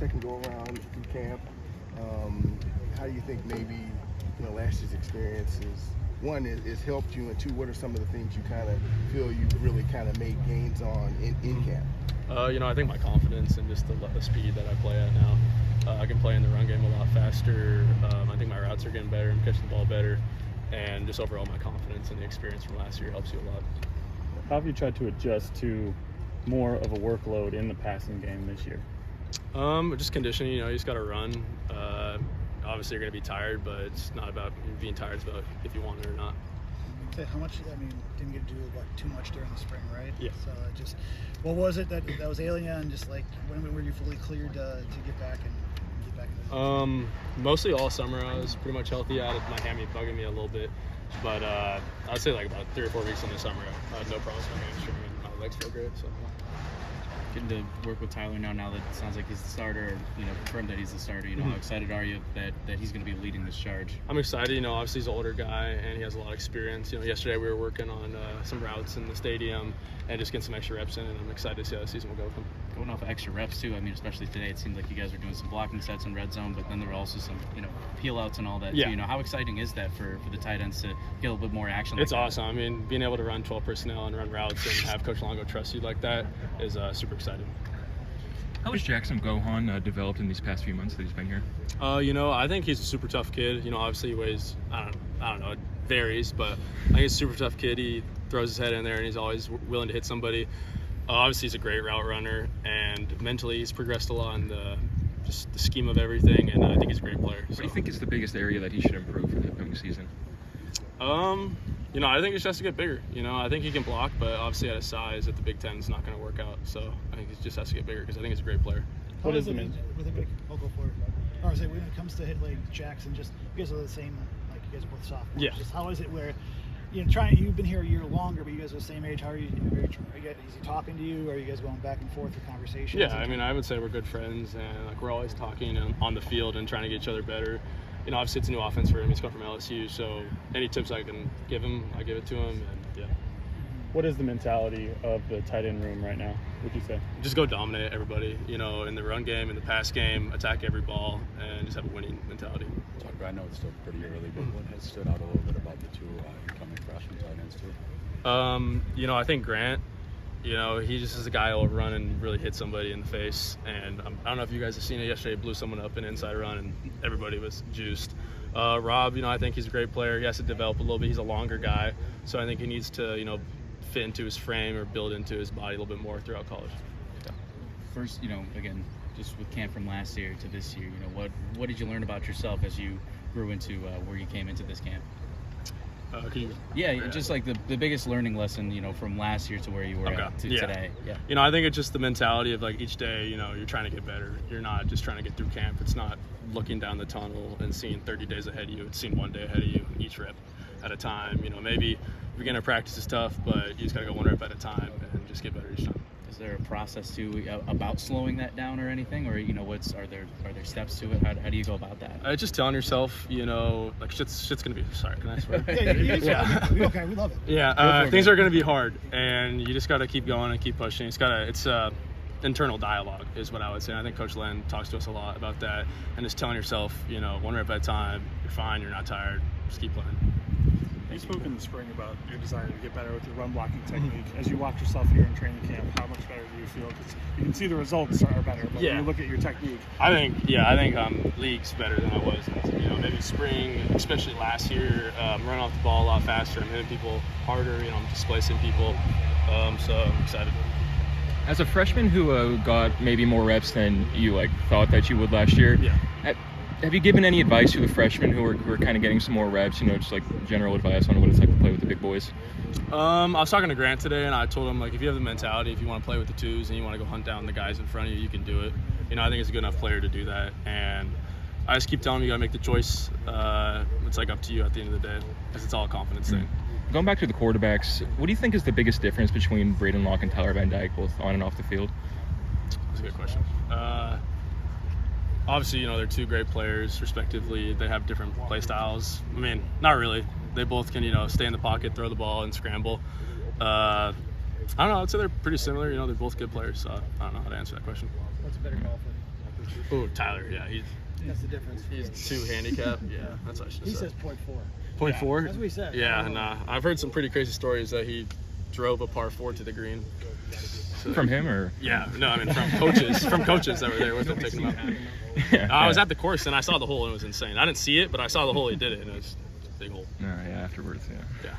Second go around through camp. How do you think maybe last year's experiences, one, is helped you, and two, what are some of the things you kind of feel you really kind of made gains on in camp? I think my confidence and just the speed that I play at now. I can play in the run game a lot faster. I think my routes are getting better. I'm catching the ball better. And just overall my confidence and the experience from last year helps you a lot. How have you tried to adjust to more of a workload in the passing game this year? Just conditioning. You just got to run. Obviously, you're going to be tired, but it's not about being tired. It's about if you want it or not. So how much? Didn't get to do too much during the spring, right? Yeah. So what was it that was ailing you, and just like when were you fully cleared to get back and get back into the Mostly all summer I was pretty much healthy. I had my hammy bugging me a little bit, but I'd say like about 3 or 4 weeks in the summer I had no problems with my hamstring and my legs feel great. So. Getting to work with Tyler now that it sounds like he's the starter, confirmed that he's the starter, how excited are you that he's going to be leading this charge? I'm excited, obviously he's an older guy and he has a lot of experience. Yesterday we were working on some routes in the stadium and just getting some extra reps in, and I'm excited to see how the season will go with him. Going off extra reps too, especially today it seemed like you guys were doing some blocking sets in red zone, but then there were also some, peel outs and all that too. How exciting is that for the tight ends to get a little bit more action? It's awesome. Being able to run 12 personnel and run routes and have Coach Longo trust you like that is super exciting. How has Jackson Gohan developed in these past few months that he's been here? I think he's a super tough kid. Obviously he weighs, I don't know, it varies, but I think he's a super tough kid. He throws his head in there and he's always willing to hit somebody. Obviously he's a great route runner, and mentally he's progressed a lot in just the scheme of everything, and I think he's a great player. What do you think is the biggest area that he should improve for the upcoming season? I think he just has to get bigger. I think he can block, but obviously at his size at the Big Ten is not going to work out. So I think he just has to get bigger because I think he's a great player. What is it with a big vocal for? Or is it when it comes to hit like Jackson? Just you guys are the same, like you guys are both sophomores. Yeah. Just how is it where you've been here a year longer, but you guys are the same age? How are you? Is he talking to you? Or are you guys going back and forth with conversations? Yeah, I would say we're good friends, and we're always talking on the field and trying to get each other better. Obviously it's a new offense for him. He's come from LSU, so any tips I can give him, I give it to him, and yeah. What is the mentality of the tight end room right now, would you say? Just go dominate everybody, in the run game, in the pass game, attack every ball, and just have a winning mentality. Tucker, I know it's still pretty early, but what has stood out a little bit about the two incoming freshman tight ends too? I think Grant, he just is a guy who will run and really hit somebody in the face. And I don't know if you guys have seen it yesterday. He blew someone up an inside run, and everybody was juiced. Rob, I think he's a great player. He has to develop a little bit. He's a longer guy, so I think he needs to, fit into his frame or build into his body a little bit more throughout college. Yeah. First, again, just with camp from last year to this year, what did you learn about yourself as you grew into where you came into this camp? Just like the biggest learning lesson, from last year to where you were at to today. Yeah. I think it's just the mentality of like each day, you're trying to get better. You're not just trying to get through camp. It's not looking down the tunnel and seeing 30 days ahead of you. It's seeing 1 day ahead of you, each rep at a time. Maybe beginning of practice is tough, but you just got to go 1 rep at a time and just get better each time. Is there a process about slowing that down or anything, or are there steps to it? How do you go about that? Just telling yourself, like shit's gonna be. Sorry, can I swear? Okay, we love it. Yeah, things are gonna be hard, and you just gotta keep going and keep pushing. It's internal dialogue is what I would say. I think Coach Len talks to us a lot about that, and just telling yourself, 1 rep at a time. You're fine. You're not tired. Just keep playing. You spoke in the spring about your desire to get better with your run blocking technique. As you watch yourself here in training camp, how much better do you feel? Because you can see the results are better, but when you look at your technique. I think league's better than I was. Maybe spring, especially last year, running off the ball a lot faster. I'm hitting people harder. I'm displacing people. So I'm excited. As a freshman who got maybe more reps than you thought that you would last year, have you given any advice to the freshmen who are kind of getting some more reps, just like general advice on what it's like to play with the big boys? I was talking to Grant today, and I told him, if you have the mentality, if you want to play with the twos and you want to go hunt down the guys in front of you, you can do it. I think it's a good enough player to do that. And I just keep telling him you got to make the choice. It's up to you at the end of the day, because it's all a confidence thing. Going back to the quarterbacks, what do you think is the biggest difference between Braden Locke and Tyler Van Dyke, both on and off the field? That's a good question. Obviously, they're two great players, respectively. They have different play styles. Not really. They both can, stay in the pocket, throw the ball, and scramble. I don't know. I'd say they're pretty similar. They're both good players, so I don't know how to answer that question. What's a better call for? Oh, Tyler, yeah, That's the difference. he's 2 handicap. Yeah, that's what I should He have says said. 0.4. 0.4? That's what he said. Yeah, nah. I've heard some pretty crazy stories that he drove a par 4 to the green. So, From him or? yeah, no, I mean from coaches that were there with him taking him out. Yeah, I was at the course and I saw the hole and it was insane. I didn't see it, but I saw the hole he did it and it was a big hole. Yeah, afterwards, yeah. Yeah.